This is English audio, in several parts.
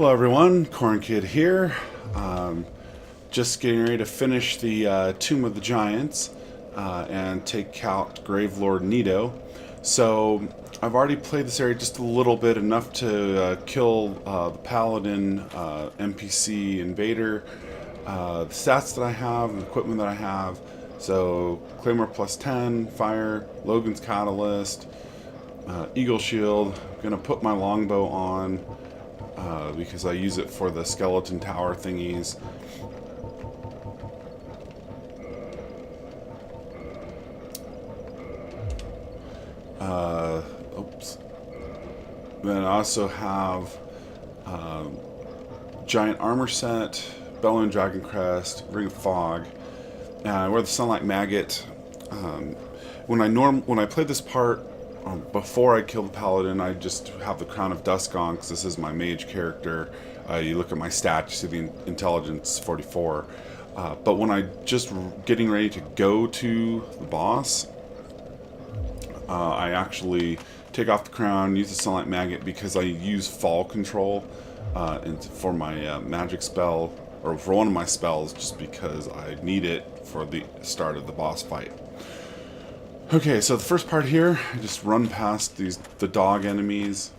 Hello everyone, Cornkid here. Just getting ready to finish the Tomb of the Giants and take out Gravelord NIto. So I've already played this area just a little bit, enough to kill the Paladin NPC invader. The stats that I have, the equipment that I have. So Claymore plus 10, Fire, Logan's Catalyst, Eagle Shield. I'm gonna put my longbow on. Because I use it for the skeleton tower thingies. Oops. Then I also have giant armor set, Bellowing Dragon Crest, Ring of Fog. I wear the Sunlight Maggot. When I play this part, before I kill the Paladin, I just have the Crown of Dusk on because this is my mage character. You look at my stats, you see the intelligence 44. But when I just getting ready to go to the boss, I actually take off the crown, use the Sunlight Maggot because I use fall control for my magic spell, or for one of my spells, just because I need it for the start of the boss fight. Okay, so the first part here, I just run past the dog enemies.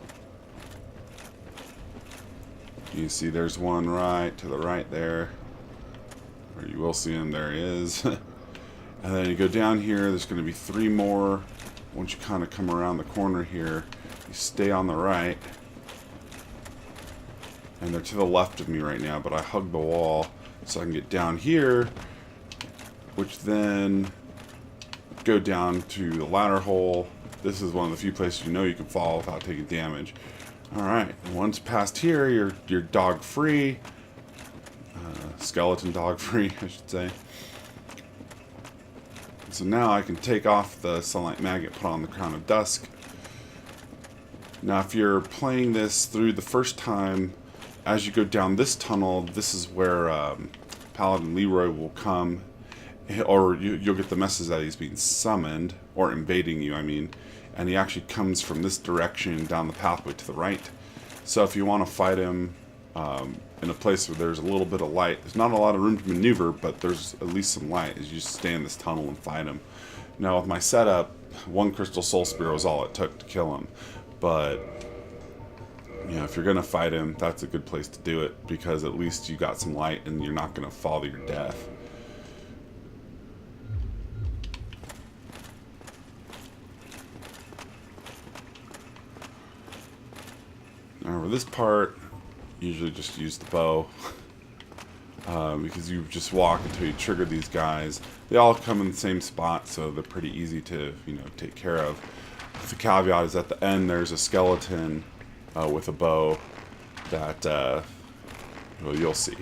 You see there's one right to the right there. Or you will see him, there he is. And then you go down here, there's going to be 3 more. Once you kind of come around the corner here, you stay on the right. And they're to the left of me right now, but I hug the wall so I can get down here, which then go down to the ladder hole. This is one of the few places you know you can fall without taking damage. Alright, once past here, you're dog free. Skeleton dog free, I should say. So now I can take off the Sunlight Maggot, put on the Crown of Dusk. Now if you're playing this through the first time, as you go down this tunnel, this is where Paladin Leroy will come. Or you'll get the message that he's being summoned, or invading you, I mean. And he actually comes from this direction down the pathway to the right. So if you want to fight him in a place where there's a little bit of light, there's not a lot of room to maneuver, but there's at least some light as you just stay in this tunnel and fight him. Now with my setup, 1 Crystal Soul Spear was all it took to kill him. But you know, if you're going to fight him, that's a good place to do it, because at least you got some light and you're not going to fall to your death. Now for this part, usually just use the bow, because you just walk until you trigger these guys. They all come in the same spot, so they're pretty easy to, take care of. The caveat is at the end there's a skeleton with a bow that, well, you'll see.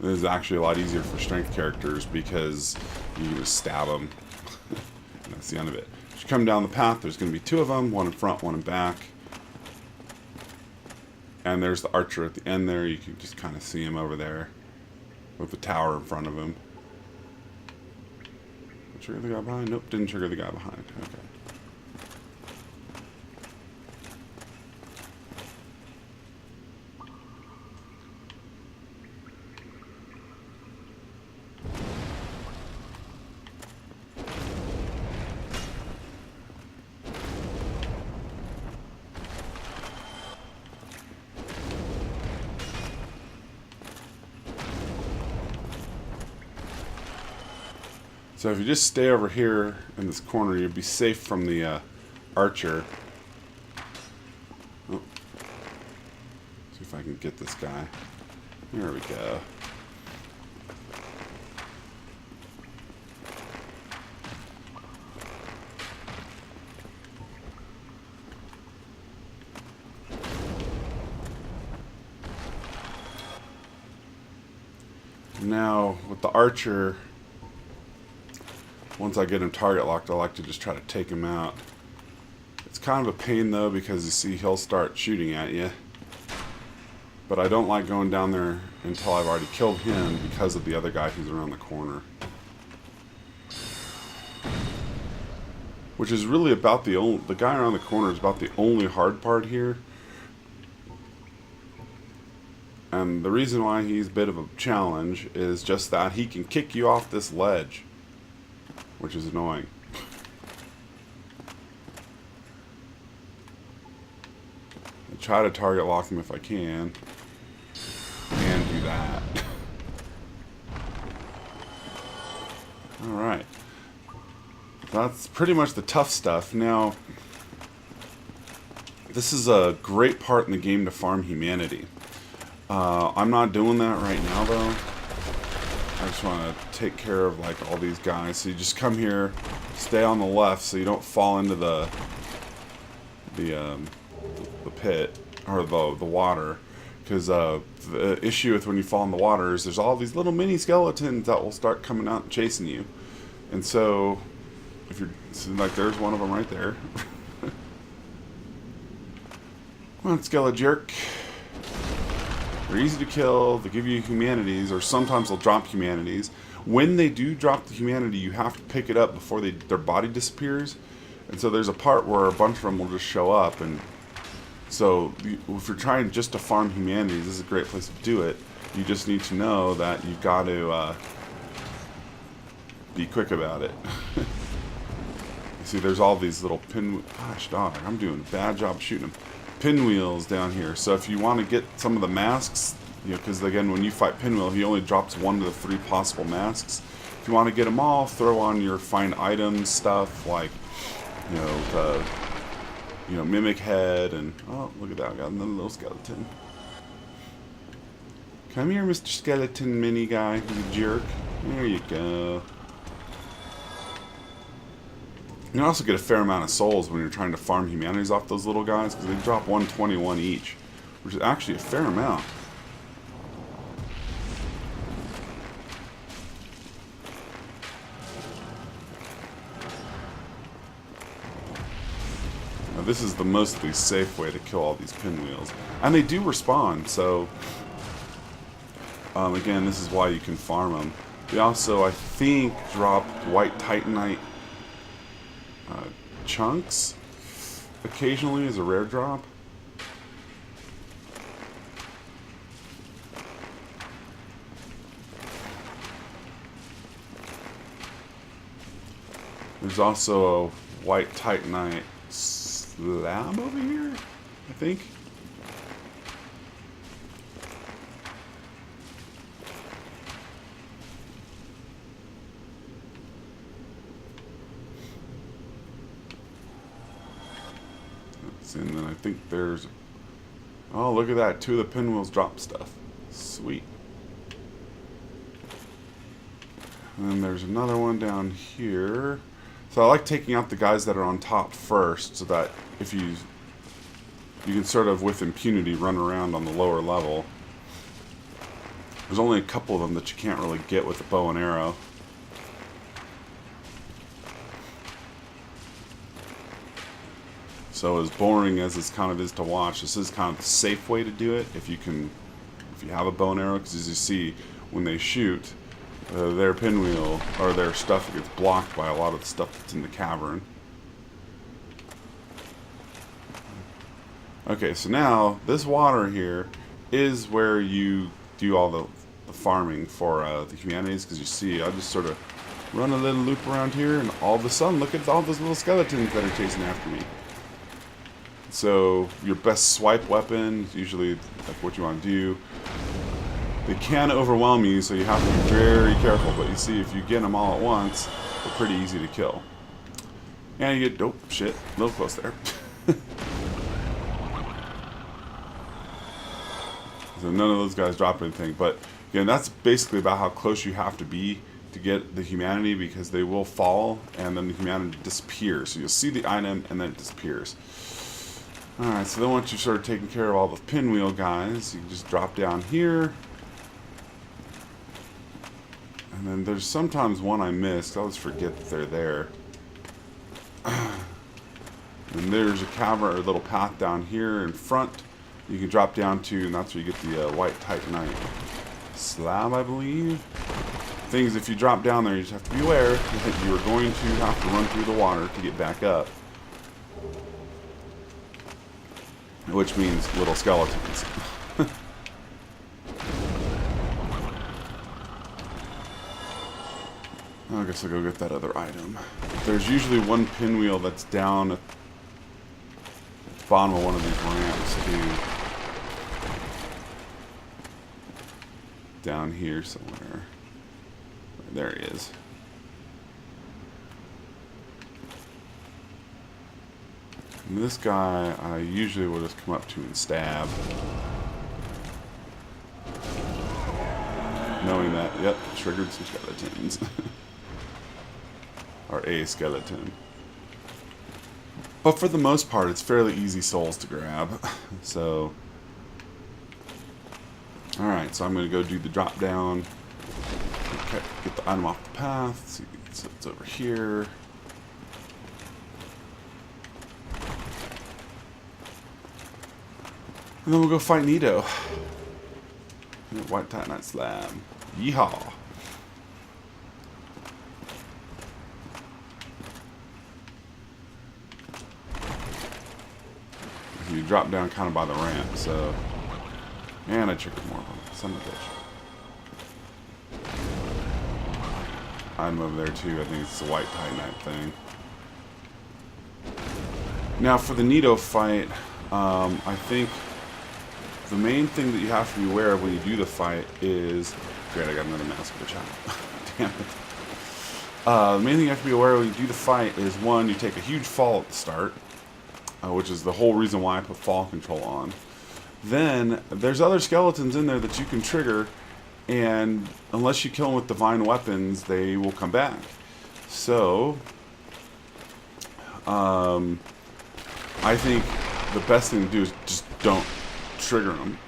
This is actually a lot easier for strength characters because you can just stab them. And that's the end of it. As you come down the path, there's going to be 2 of them, one in front, one in back. And there's the archer at the end there. You can just kind of see him over there with the tower in front of him. Trigger the guy behind? Nope, didn't trigger the guy behind. Okay. So if you just stay over here in this corner, you'll be safe from the archer. Oh. See if I can get this guy. There we go. Now with the archer, once I get him target locked, I like to just try to take him out. It's kind of a pain though, because you see he'll start shooting at you. But I don't like going down there until I've already killed him because of the other guy who's around the corner. which is really about the guy around the corner is about the only hard part here. And the reason why he's a bit of a challenge is just that he can kick you off this ledge, which is annoying. I try to target lock him if I can. And do that. Alright. That's pretty much the tough stuff. Now, this is a great part in the game to farm humanity. I'm not doing that right now, though. I just want to take care of like all these guys. So you just come here, stay on the left, so you don't fall into the pit or the water. Because the issue with when you fall in the water is there's all these little mini skeletons that will start coming out and chasing you. And so, if you're like, there's one of them right there. Come on, skeleton jerk. They're easy to kill, they give you humanities, or sometimes they'll drop humanities. When they do drop the humanity, you have to pick it up before their body disappears. And so there's a part where a bunch of them will just show up. And so if you're trying just to farm humanities, this is a great place to do it. You just need to know that you've got to be quick about it. You see, there's all these little gosh dog, I'm doing a bad job shooting them. Pinwheels down here. So if you want to get some of the masks, you know, because again, when you fight Pinwheel, he only drops 1 to 3 possible masks. If you want to get them all, throw on your find items stuff like, mimic head and oh, look at that! I got another little skeleton. Come here, Mr. Skeleton Mini guy, you jerk. There you go. You can also get a fair amount of souls when you're trying to farm humanities off those little guys, because they drop 121 each, which is actually a fair amount. Now this is the mostly safe way to kill all these pinwheels. And they do respawn, so again, this is why you can farm them. They also, I think, drop white titanite chunks occasionally as a rare drop. There's also a white titanite slab over here, I think. And then I think there's... Oh, look at that. 2 of the pinwheels drop stuff. Sweet. And then there's another one down here. So I like taking out the guys that are on top first, so that if you can sort of, with impunity, run around on the lower level. There's only a couple of them that you can't really get with a bow and arrow. So as boring as this kind of is to watch, this is kind of the safe way to do it if you have a bow and arrow, because as you see, when they shoot, their pinwheel or their stuff gets blocked by a lot of the stuff that's in the cavern. Okay, so now this water here is where you do all the farming for the humanities, because you see, I just sort of run a little loop around here, and all of a sudden, look at all those little skeletons that are chasing after me. So your best swipe weapon is usually like what you want to do. They can overwhelm you, so you have to be very careful. But you see, if you get them all at once, they're pretty easy to kill. And you get, oh shit, a little close there. So none of those guys drop anything. But again, that's basically about how close you have to be to get the humanity, because they will fall and then the humanity disappears. So you'll see the item and then it disappears. Alright, so then once you've sort of taken care of all the pinwheel guys, you can just drop down here. And then there's sometimes one I missed. I always forget that they're there. And there's a cavern or a little path down here in front you can drop down to, and that's where you get the white titanite slab, I believe. I things, if you drop down there, you just have to be aware that you are going to have to run through the water to get back up. Which means little skeletons. I guess I'll go get that other item. There's usually one pinwheel that's down at the bottom of one of these ramps, too. Down here somewhere. There he is. And this guy, I usually will just come up to and stab. Knowing that, yep, triggered some skeletons. Or a skeleton. But for the most part, it's fairly easy souls to grab. So, alright, so I'm going to go do the drop down. Okay, get the item off the path. See, so it's over here. And then we'll go fight NIto. White Titanite Slab. Yeehaw! You drop down kind of by the ramp, so... And I tricked more of them. Son of a bitch. I'm over there too. I think it's the White Titanite thing. Now for the NIto fight, I think the main thing that you have to be aware of when you do the fight is... Great, I got another mask for the channel. Damn it. The main thing you have to be aware of when you do the fight is, one, you take a huge fall at the start. Which is the whole reason why I put fall control on. Then, there's other skeletons in there that you can trigger, and unless you kill them with divine weapons, they will come back. So, I think the best thing to do is just don't trigger them.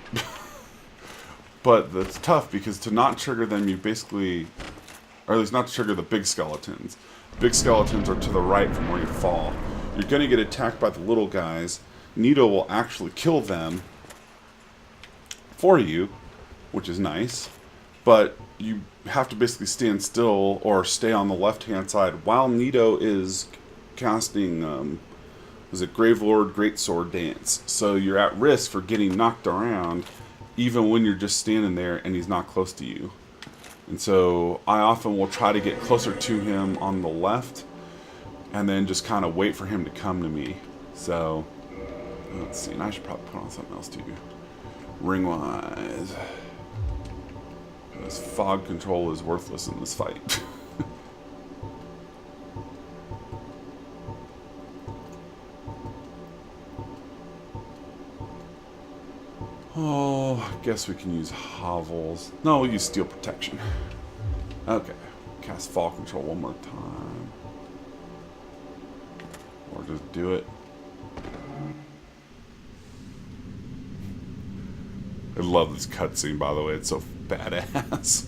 But that's tough, because to not trigger them, you basically... Or at least not to trigger the big skeletons. Big skeletons are to the right from where you fall. You're going to get attacked by the little guys. NIto will actually kill them for you, which is nice. But you have to basically stand still or stay on the left-hand side while NIto is casting, was it Gravelord Greatsword Dance. So you're at risk for getting knocked around even when you're just standing there and he's not close to you. And so I often will try to get closer to him on the left and then just kind of wait for him to come to me. So, let's see. And I should probably put on something else too. Ring-wise. This fog control is worthless in this fight. Oh, I guess we can use hovels. No, we'll use steel protection. Okay. Cast fall control one more time. Or just do it. I love this cutscene, by the way. It's so badass.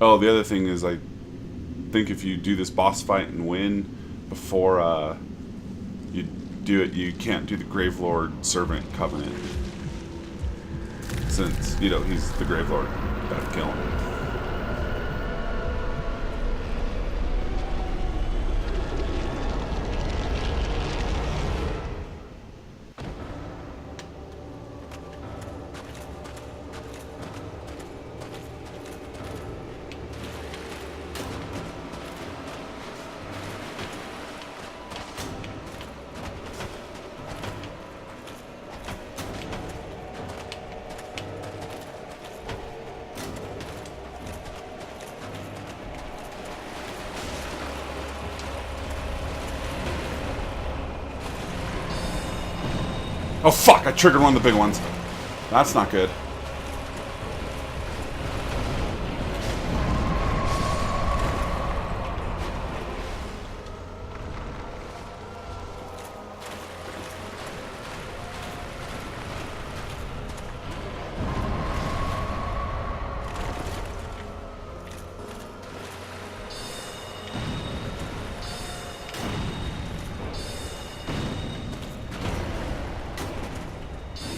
Oh, the other thing is, I think if you do this boss fight and win before you do it, you can't do the Gravelord Servant Covenant. Since, you know, he's the Gravelord. Gotta kill him. Oh fuck, I triggered one of the big ones. That's not good.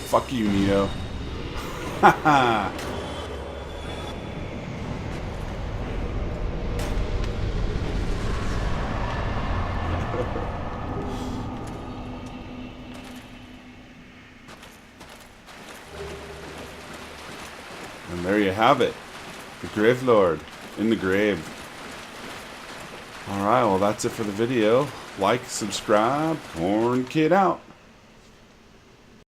Fuck you, NIto. Haha. And there you have it. The Grave Lord in the grave. Alright, well that's it for the video. Like, subscribe, Cornkid out.